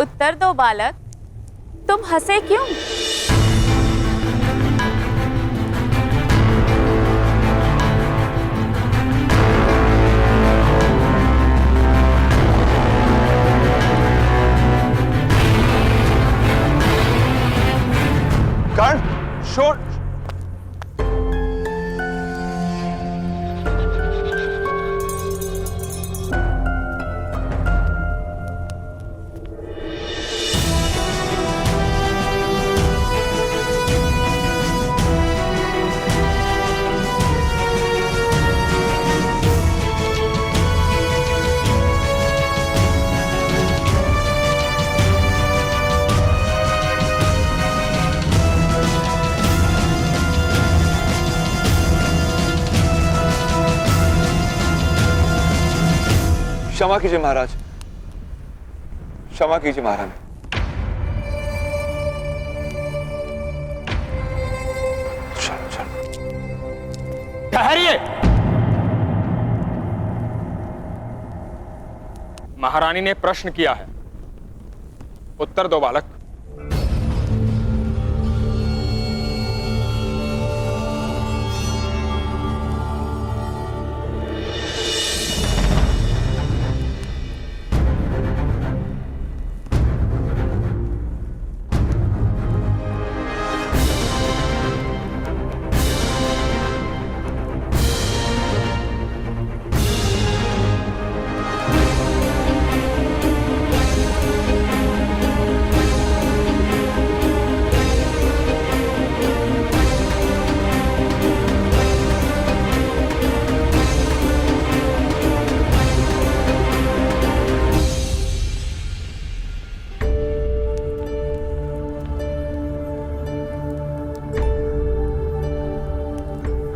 उत्तर दो बालक, तुम हंसे क्यों? कर्ण, शोर। क्षमा कीजिए महाराज, क्षमा कीजिए महाराज। चलो चलो। ठहरिए। महारानी ने प्रश्न किया है, उत्तर दो बालक।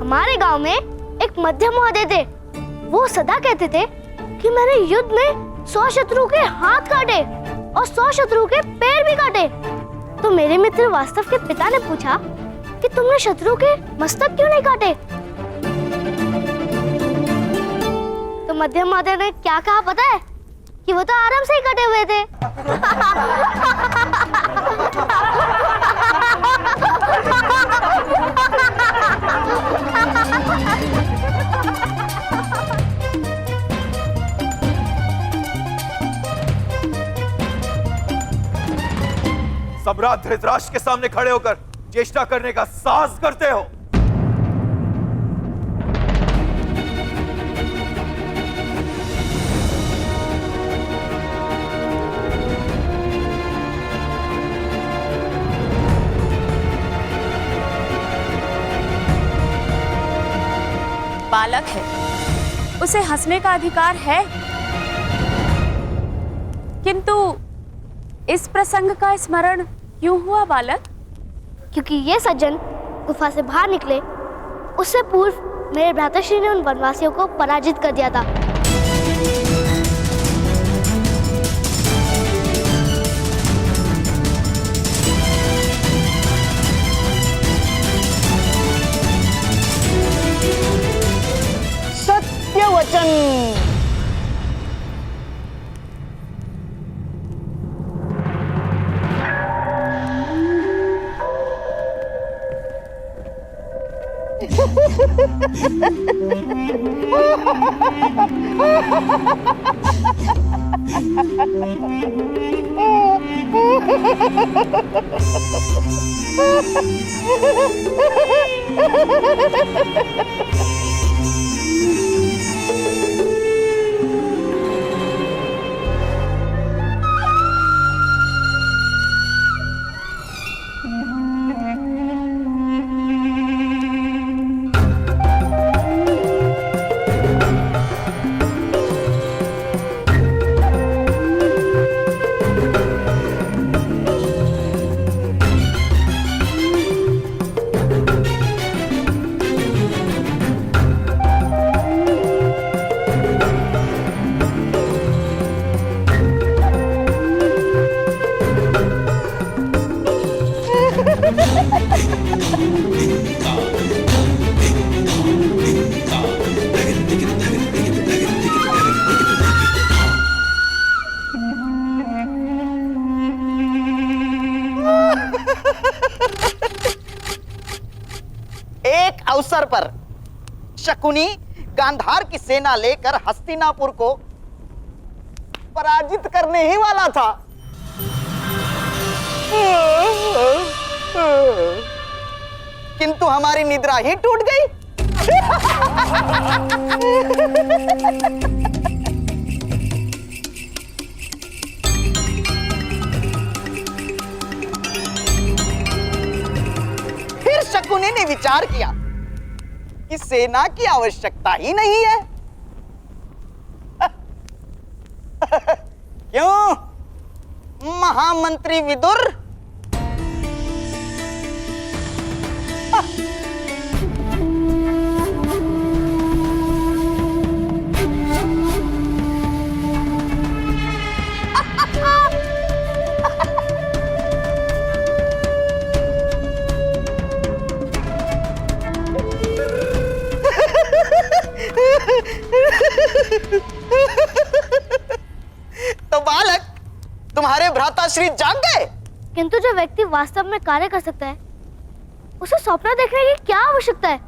हमारे गांव में एक मध्यम महोदय थे। वो सदा कहते थे कि मैंने युद्ध में 100 शत्रु के हाथ काटे और 100 शत्रु के पैर भी काटे। तो मेरे मित्र वास्तव के पिता ने पूछा कि तुमने शत्रु के मस्तक क्यों नहीं काटे? तो मध्यम महोदय ने क्या कहा पता है? कि वो तो आराम से ही कटे हुए थे। सम्राट धृतराष्ट्र के सामने खड़े होकर चेष्टा करने का साहस करते हो। बालक है, उसे हंसने का अधिकार है, किंतु इस प्रसंग का स्मरण क्यों हुआ बालक? क्योंकि ये सज्जन गुफा से बाहर निकले उससे पूर्व मेरे भ्राताश्री ने उन वनवासियों को पराजित कर दिया था। सत्य वचन। अवसर पर शकुनी गांधार की सेना लेकर हस्तिनापुर को पराजित करने ही वाला था। किंतु हमारी निद्रा ही टूट गई। फिर शकुनी ने विचार किया कि सेना की आवश्यकता ही नहीं है। क्यों महामंत्री विदुर? तो बालक, तुम्हारे भ्राताश्री जाग गए। किंतु जो व्यक्ति वास्तव में कार्य कर सकता है उसे स्वप्न देखने की क्या आवश्यकता है?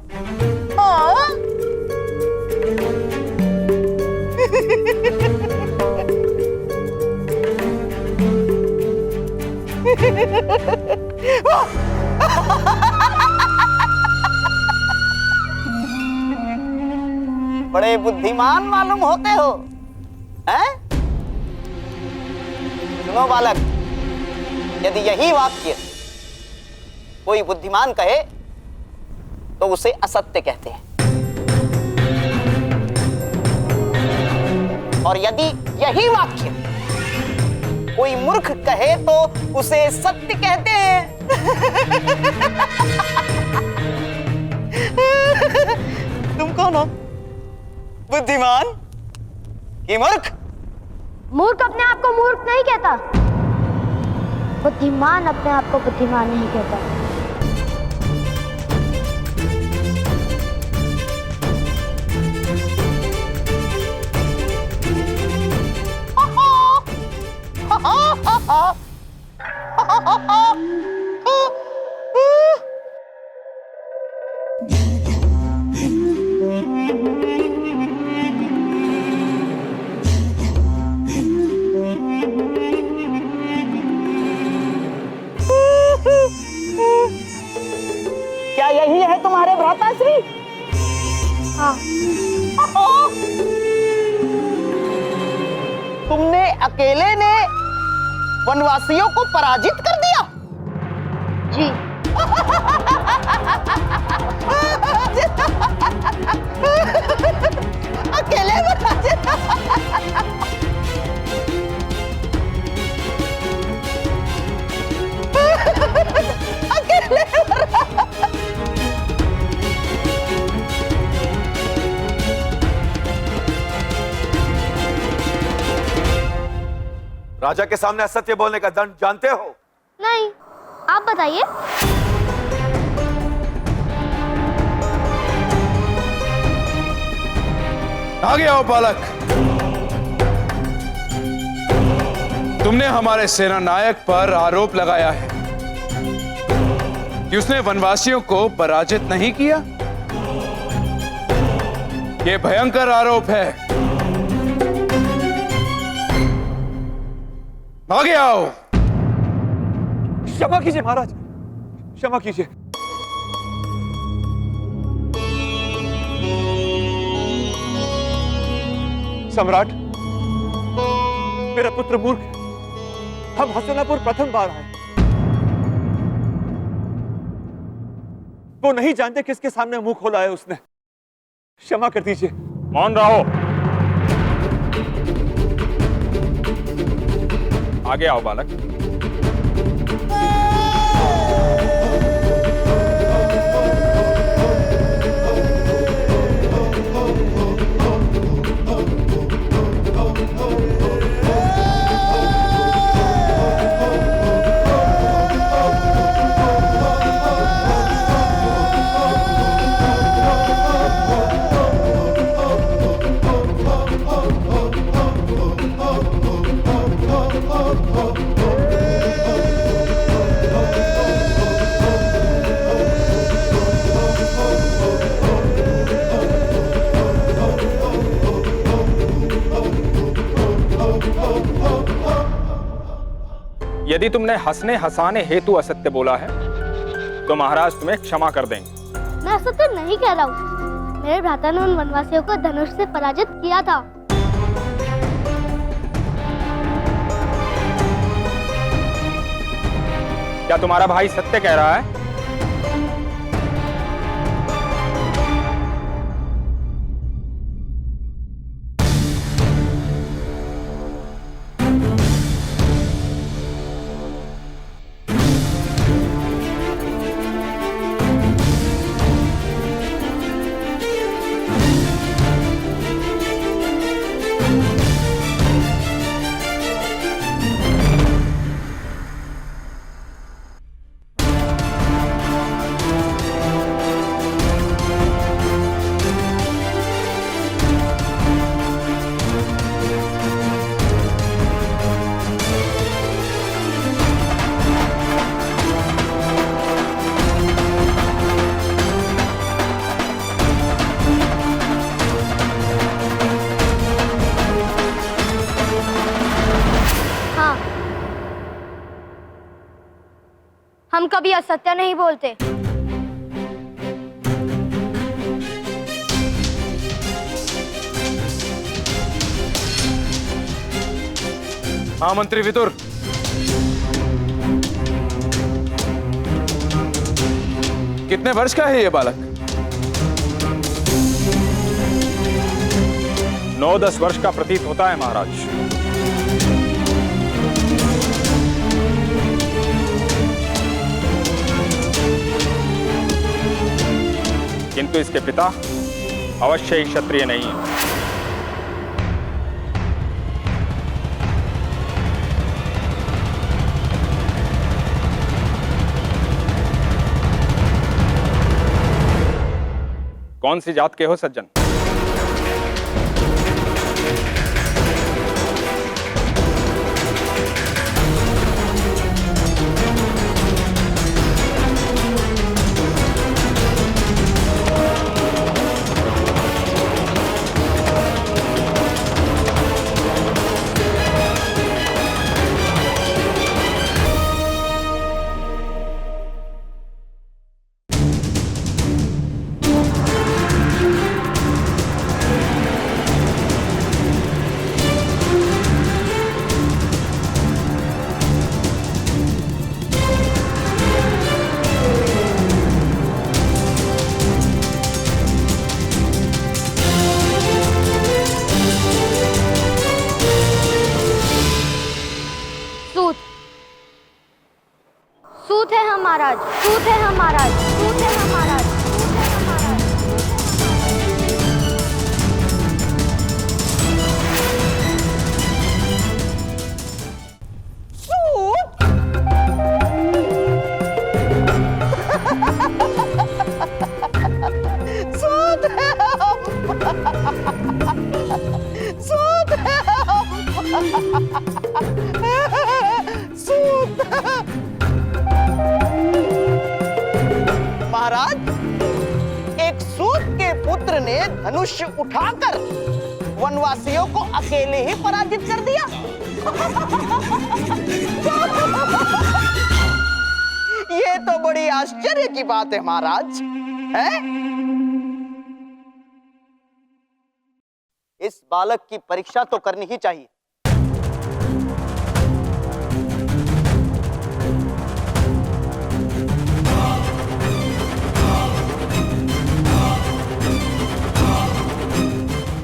बड़े बुद्धिमान मालूम होते हो, हैं? सुनो बालक, यदि यही वाक्य कोई बुद्धिमान कहे तो उसे असत्य कहते हैं, और यदि यही वाक्य कोई मूर्ख कहे तो उसे सत्य कहते हैं। तुम कौन हो, बुद्धिमान कि मूर्ख? मूर्ख अपने आप को मूर्ख नहीं कहता, बुद्धिमान अपने आप को बुद्धिमान नहीं कहता। क्या यही है तुम्हारे भ्राताश्री? हाँ। तुमने अकेले ने वनवासियों को पराजित कर दिया? जी। अकेले पराजित? अकेले? राजा के सामने असत्य बोलने का दंड जानते हो? नहीं, आप बताइए। आगे आओ बालक। तुमने हमारे सेना नायक पर आरोप लगाया है कि उसने वनवासियों को पराजित नहीं किया। यह भयंकर आरोप है। आगे आओ। क्षमा कीजिए महाराज, क्षमा कीजिए। सम्राट, मेरा पुत्र मूर्ख है। हम हस्तिनापुर प्रथम बार आए। वो नहीं जानते किसके सामने मुंह खोला है उसने। क्षमा कर दीजिए। मौन रहो। आगे आओ बालक। यदि तुमने हंसने हंसाने हेतु असत्य बोला है तो महाराज तुम्हें क्षमा कर देंगे। मैं असत्य नहीं कह रहा हूँ। मेरे भ्राता ने उन वनवासियों को धनुष से पराजित किया था। क्या तुम्हारा भाई सत्य कह रहा है? हम कभी असत्य नहीं बोलते। हाँ मंत्री विदुर, कितने वर्ष का है ये बालक? 9-10 वर्ष का प्रतीत होता है महाराज। किंतु इसके पिता अवश्य ही क्षत्रिय नहीं है। कौन सी जात के हो सज्जन? सूत है हम महाराज, सूत है हम महाराज, सूत है हम महाराज, सूत है हम। सूत है सूत महाराज, एक सूत के पुत्र ने धनुष उठाकर वनवासियों को अकेले ही पराजित कर दिया। ये तो बड़ी आश्चर्य की बात है महाराज, है? इस बालक की परीक्षा तो करनी ही चाहिए।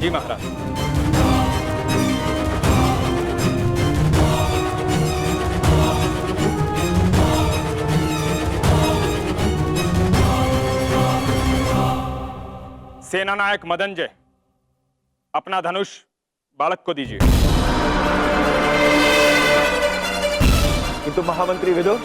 जी महाराज। सेनानायक मदनजय, अपना धनुष बालक को दीजिए। किंतु महामंत्री विदुर,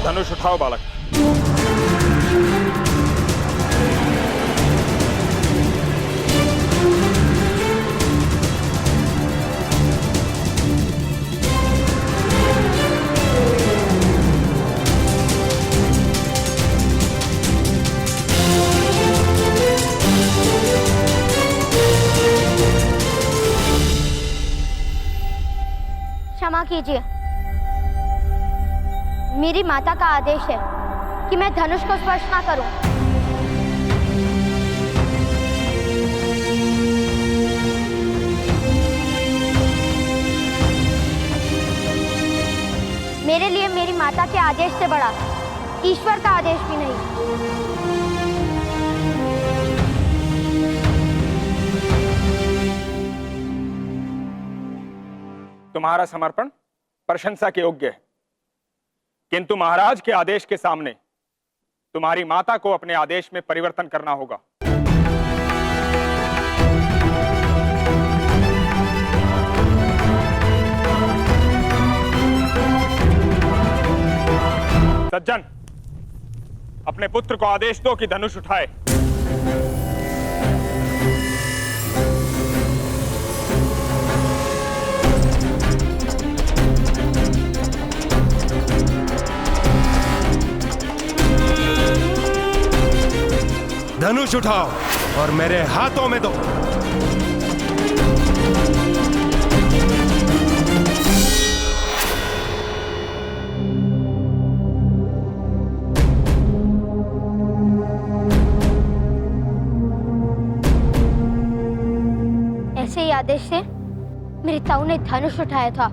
धनुष उठाओ बालक। कीजिए। मेरी माता का आदेश है कि मैं धनुष को स्पर्श ना करूं। मेरे लिए मेरी माता के आदेश से बड़ा ईश्वर का आदेश भी नहीं। तुम्हारा समर्पण प्रशंसा के योग्य है, किंतु महाराज के आदेश के सामने तुम्हारी माता को अपने आदेश में परिवर्तन करना होगा। सज्जन, अपने पुत्र को आदेश दो कि धनुष उठाए। धनुष उठाओ और मेरे हाथों में दो। ऐसे ही आदेश से मेरी ताऊ ने धनुष उठाया था,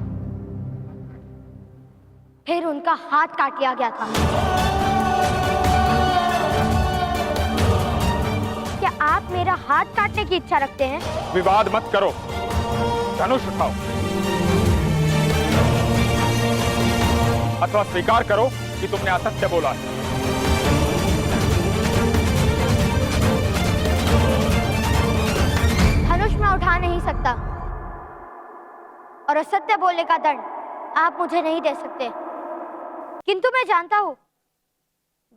फिर उनका हाथ काट लिया गया था। क्या आप मेरा हाथ काटने की इच्छा रखते हैं? विवाद मत करो, धनुष उठाओ अथवा स्वीकार करो कि तुमने असत्य बोला है। धनुष मैं उठा नहीं सकता और असत्य बोलने का दंड आप मुझे नहीं दे सकते, किंतु मैं जानता हूं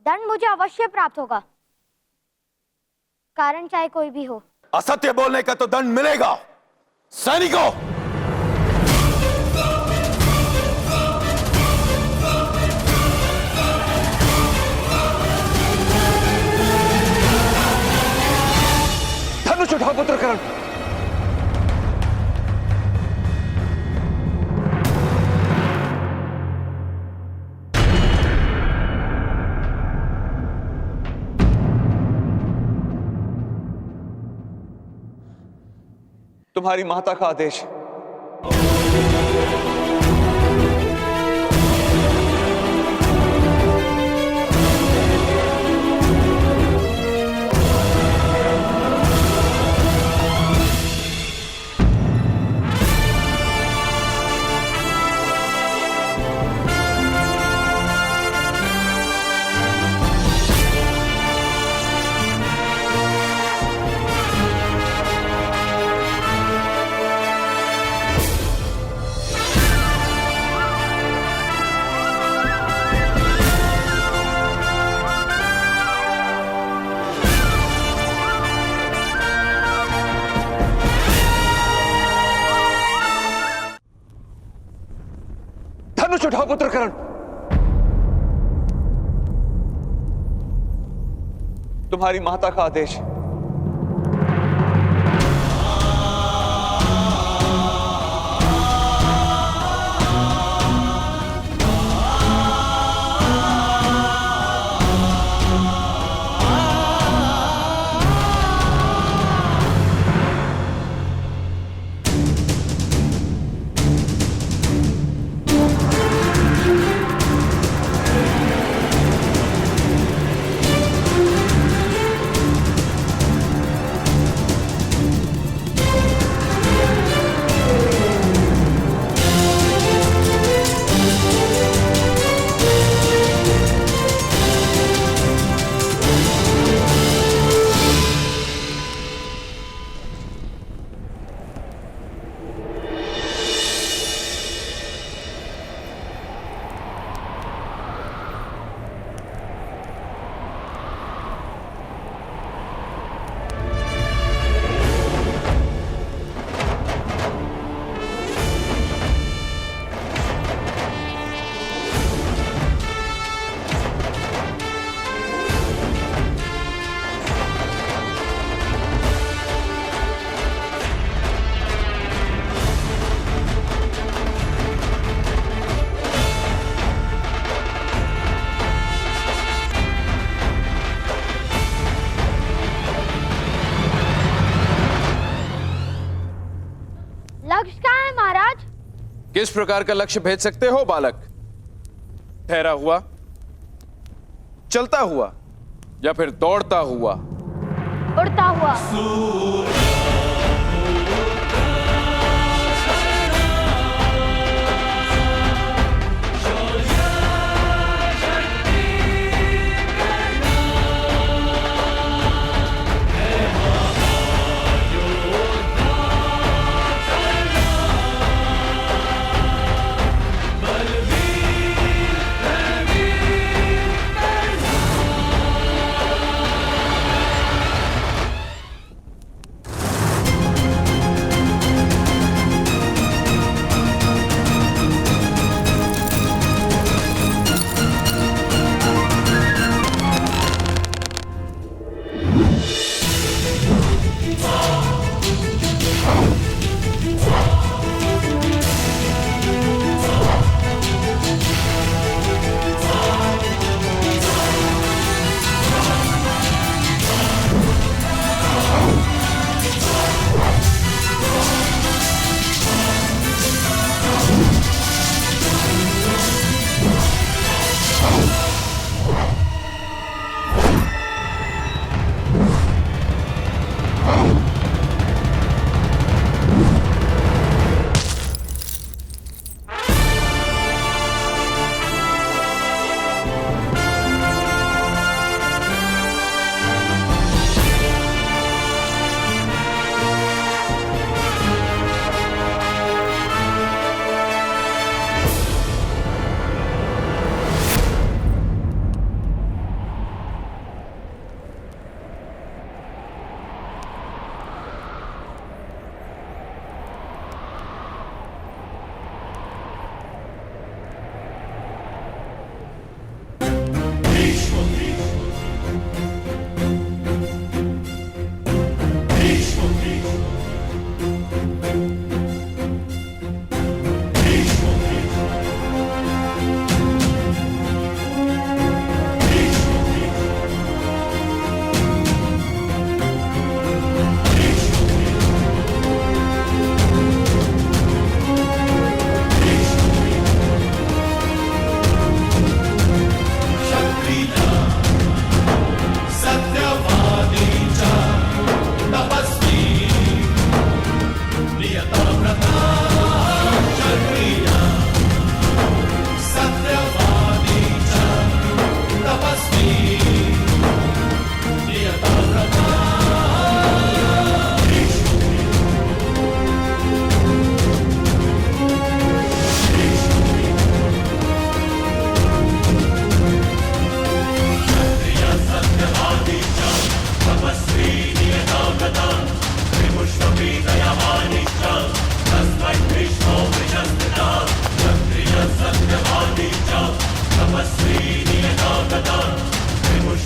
दंड मुझे अवश्य प्राप्त होगा, कारण चाहे कोई भी हो। असत्य बोलने का तो दंड मिलेगा। सैनिकों, धनुष उठाओ पुत्र कर्ण। तुम्हारी माता का आदेश। धनुष उठाओ पुत्र कर्ण। तुम्हारी माता का आदेश। किस प्रकार का लक्ष्य भेज सकते हो बालक? ठहरा हुआ, चलता हुआ या फिर दौड़ता हुआ? उड़ता हुआ।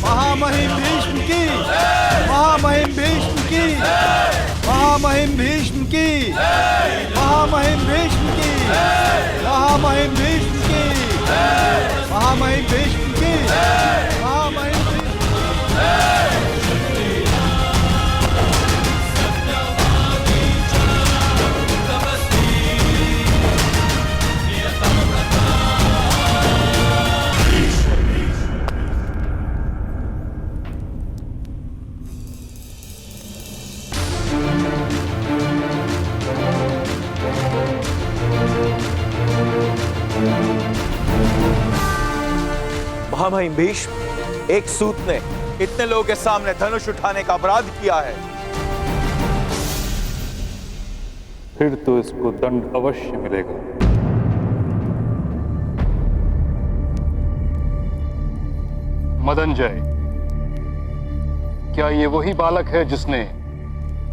महामहिम भीष्म की, महामहिम भीष्म की, महामहिम भीष्म की, महामहिम भीष्म की, महामहिम भीष्म की, महामहिम भीष्म की, महामहिम महामहिम भीष्म, एक सूत ने इतने लोगों के सामने धनुष उठाने का अपराध किया है। फिर तो इसको दंड अवश्य मिलेगा। मदनजय, क्या ये वही बालक है जिसने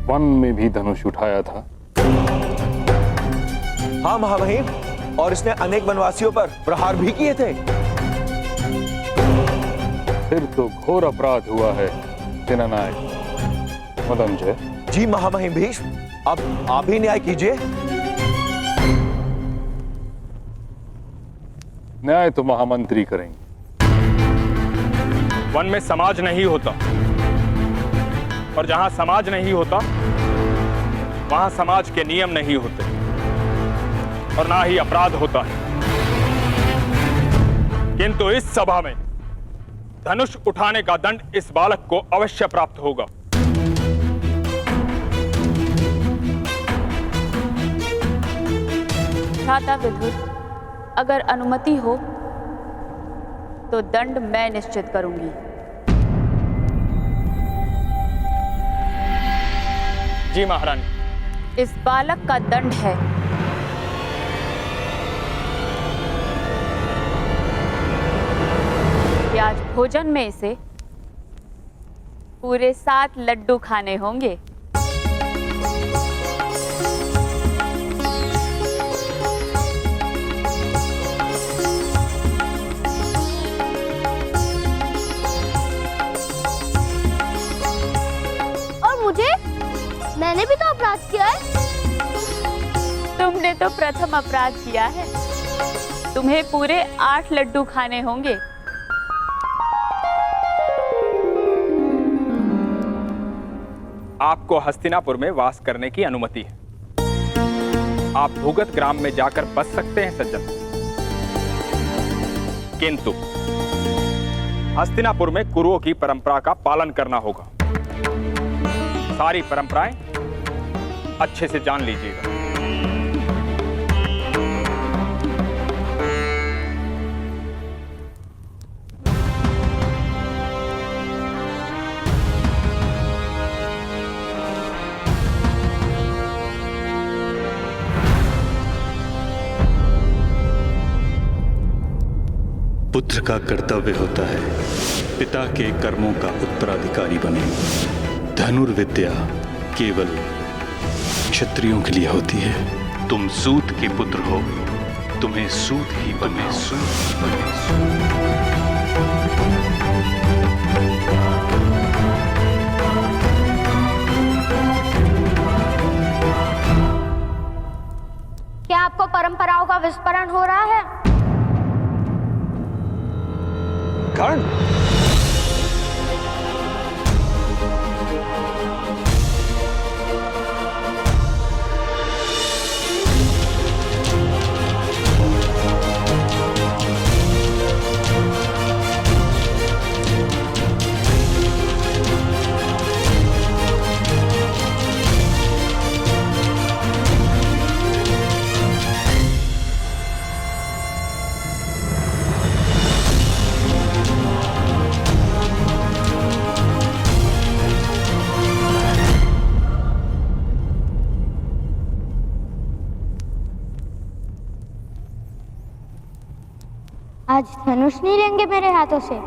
वन में भी धनुष उठाया था? हाँ महामहिम, और इसने अनेक वनवासियों पर प्रहार भी किए थे। फिर तो घोर अपराध हुआ है सेनानायक मदनजय। जी महामहिम भीष्म, अब आप ही न्याय कीजिए। न्याय तो महामंत्री करेंगे। वन में समाज नहीं होता, और जहां समाज नहीं होता वहां समाज के नियम नहीं होते। और ना ही अपराध होता है। किंतु इस सभा में धनुष उठाने का दंड इस बालक को अवश्य प्राप्त होगा। भ्राता विदुर, अगर अनुमति हो तो दंड मैं निश्चित करूंगी। जी महारानी। इस बालक का दंड है कि आज भोजन में इसे पूरे 7 लड्डू खाने होंगे। और मुझे? मैंने भी तो अपराध किया है। तुमने तो प्रथम अपराध किया है। तुम्हें पूरे 8 लड्डू खाने होंगे। आपको हस्तिनापुर में वास करने की अनुमति है। आप भूगत ग्राम में जाकर बस सकते हैं सज्जन, किंतु हस्तिनापुर में कुरुओं की परंपरा का पालन करना होगा। सारी परंपराएं अच्छे से जान लीजिएगा। पुत्र का कर्तव्य होता है पिता के कर्मों का उत्तराधिकारी बने। धनुर्विद्या केवल क्षत्रियों के लिए होती है। तुम सूत के पुत्र हो, तुम्हें सूत ही बने। क्या आपको परंपराओं का विस्मरण हो रहा है? कर्ण, आज धनुष नहीं लेंगे मेरे हाथों से।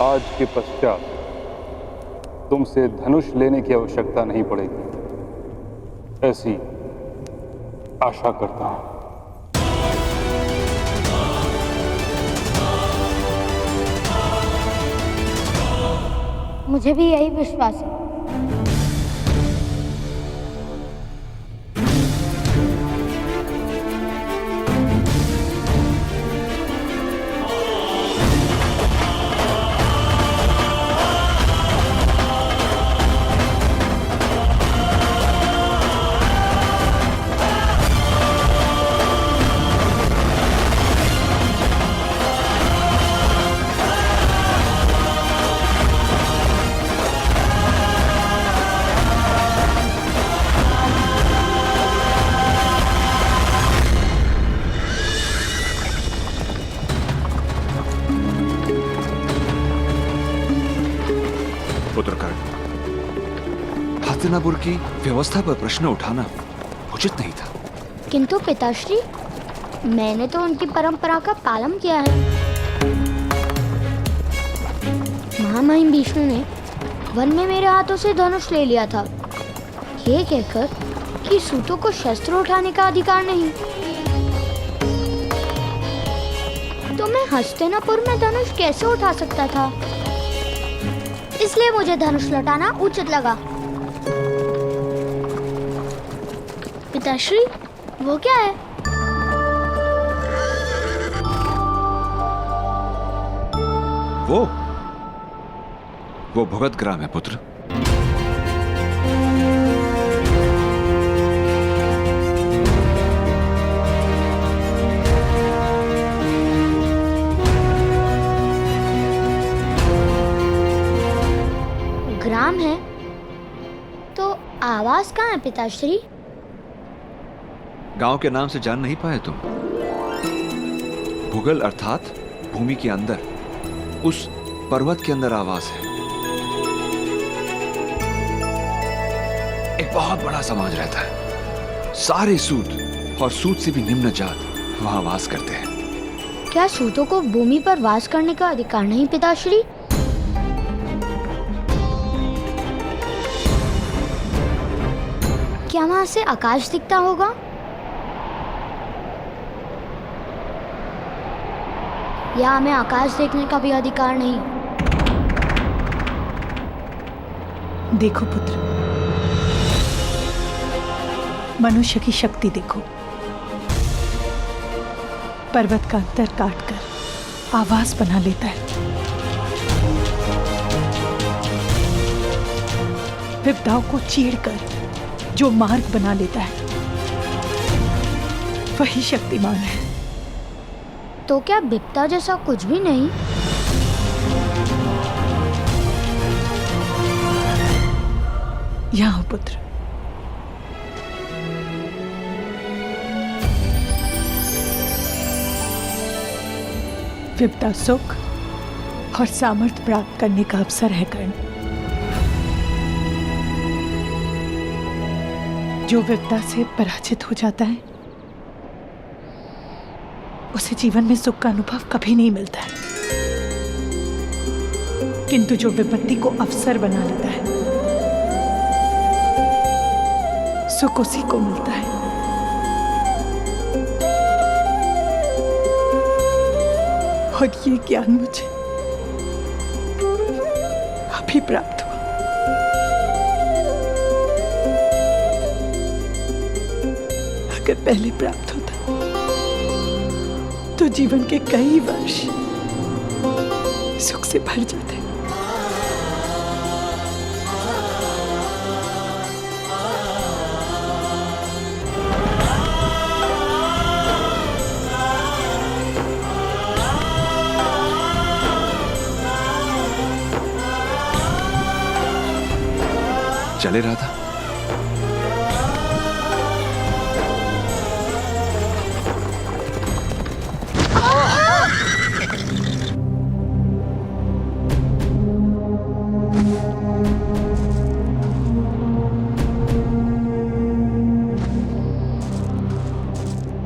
आज के पश्चात तुमसे धनुष लेने की आवश्यकता नहीं पड़ेगी, ऐसी आशा करता हूं। मुझे भी यही विश्वास है। हस्तिनापुर की व्यवस्था पर प्रश्न उठाना उचित नहीं था। किंतु पिताश्री, मैंने तो उनकी परंपरा का पालन किया है। महामहिम विष्णु ने वन में मेरे हाथों से धनुष ले लिया था, ये कहकर कि सूतों को शस्त्र उठाने का अधिकार नहीं। तो मैं हस्तिनापुर में धनुष कैसे उठा सकता था? इसलिए मुझे धनुष लौटाना उचित लगा। पिताश्री, वो क्या है? वो भगत ग्राम है पुत्र। ग्राम है तो आवास कहाँ है पिताश्री? गांव के नाम से जान नहीं पाए तुम? भूगल अर्थात भूमि के अंदर, उस पर्वत के अंदर आवास है। एक बहुत बड़ा समाज रहता है, सारे सूत और सूत से भी निम्न जात वहां वास करते हैं। क्या सूतों को भूमि पर वास करने का अधिकार नहीं पिताश्री? क्या वहां से आकाश दिखता होगा? या हमें आकाश देखने का भी अधिकार नहीं? देखो पुत्र, मनुष्य की शक्ति देखो। पर्वत का अंतर काटकर आवास बना लेता है, विपदाओं को चीरकर जो मार्ग बना लेता है, वही शक्तिमान है। तो क्या विपदा जैसा कुछ भी नहीं? यहाँ पुत्र, विपदा सुख और सामर्थ्य प्राप्त करने का अवसर है कर्ण। जो विपदा से पराजित हो जाता है उसे जीवन में सुख का अनुभव कभी नहीं मिलता है, किंतु जो विपत्ति को अवसर बना लेता है सुख उसी को मिलता है। और ये ज्ञान मुझे अभी प्राप्त हुआ। अगर पहले प्राप्त होता तो जीवन के कई वर्ष सुख से भर जाते। चले रहा था।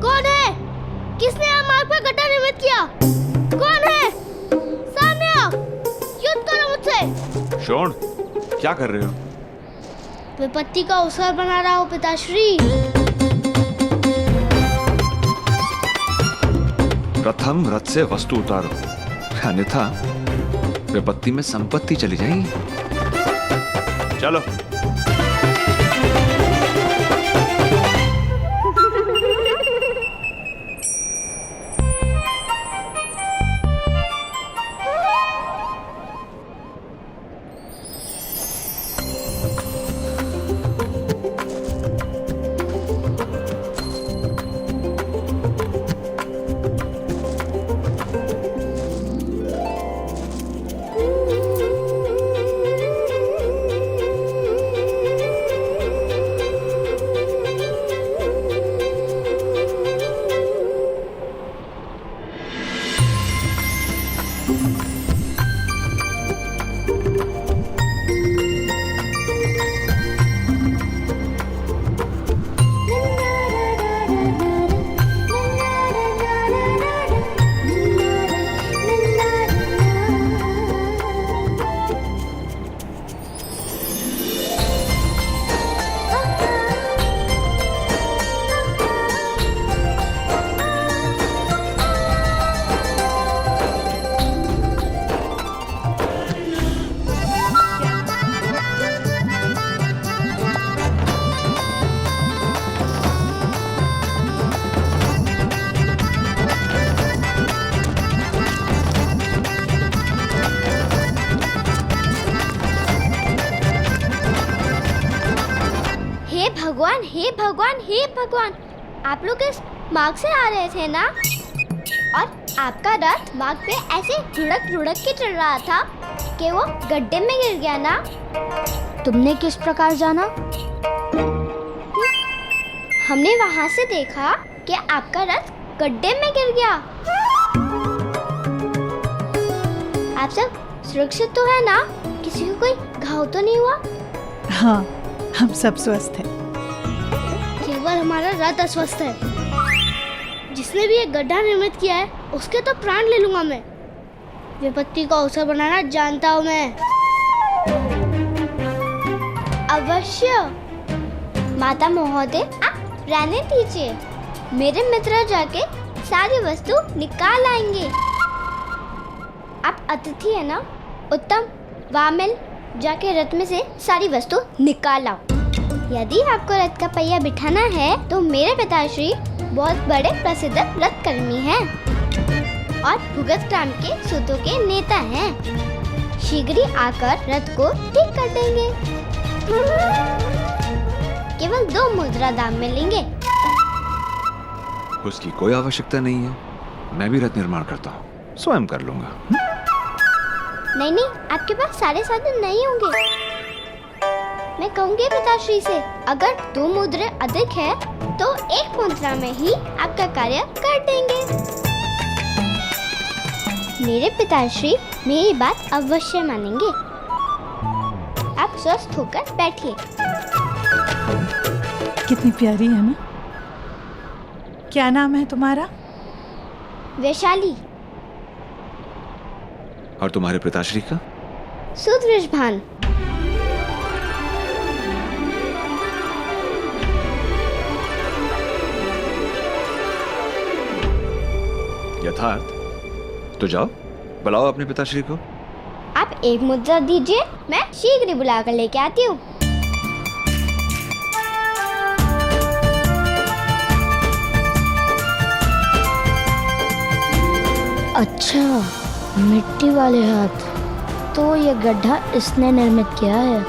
कौन है? किसने यहाँ मार्ग पर गड्ढा निर्मित किया? कौन है? सामने आओ, युद्ध करो मुझसे। शोण, क्या कर रहे हो? विपत्ति का अवसर बना रहा हूँ पिताश्री। प्रथम रथ से वस्तु उतारो, अन्यथा विपत्ति में संपत्ति चली जाएगी। चलो। भगवान, हे भगवान, हे भगवान, आप लोग इस मार्ग से आ रहे थे ना? और आपका रथ मार्ग पे ऐसे लुढ़क लुढ़क के चल रहा था कि वो गड्ढे में गिर गया ना? तुमने किस प्रकार जाना? हमने वहां से देखा कि आपका रथ गड्ढे में गिर गया। आप सब सुरक्षित तो है ना? किसी को कोई घाव तो नहीं हुआ? हाँ, हम सब स्वस्थ हैं। केवल हमारा रथ अस्वस्थ है। जिसने भी ये गड्ढा निर्मित किया है उसके तो प्राण ले लूंगा मैं। विपत्ति को अवसर बनाना जानता हूँ मैं। अवश्य। माता महोदय, आप रहने दीजिए। मेरे मित्र जाके सारी वस्तु निकाल आएंगे। आप अतिथि है ना? उत्तम, वामिल, जाके रथ में से सारी वस्तु निकाल आओ। यदि आपको रथ का पहिया बिठाना है तो मेरे पिताश्री बहुत बड़े प्रसिद्ध रथ कर्मी हैं और भुगत ग्राम के सूतों के नेता हैं। शीघ्र ही आकर रथ को ठीक कर देंगे। केवल 2 मुद्रा दाम में लेंगे। उसकी कोई आवश्यकता नहीं है। मैं भी रथ निर्माण करता हूँ, स्वयं कर लूंगा। नहीं नहीं, आपके पास सारे साधन नहीं होंगे। मैं कहूँगी पिताश्री से, अगर 2 मुद्रे अधिक है तो 1 मुद्रा में ही आपका कार्य कर देंगे। मेरे पिताश्री मेरी बात अवश्य मानेंगे। आप स्वस्थ होकर बैठिए। कितनी प्यारी है ना? क्या नाम है तुम्हारा? वैशाली। और तुम्हारे पिताश्री का? सुदृढ़भान। यथार्थ। तो जाओ, बुलाओ अपने पिताश्री को। आप 1 मुद्रा दीजिए, मैं शीघ्र ही बुला कर लेके आती हूँ। अच्छा, मिट्टी वाले हाथ। तो ये गड्ढा इसने निर्मित किया है।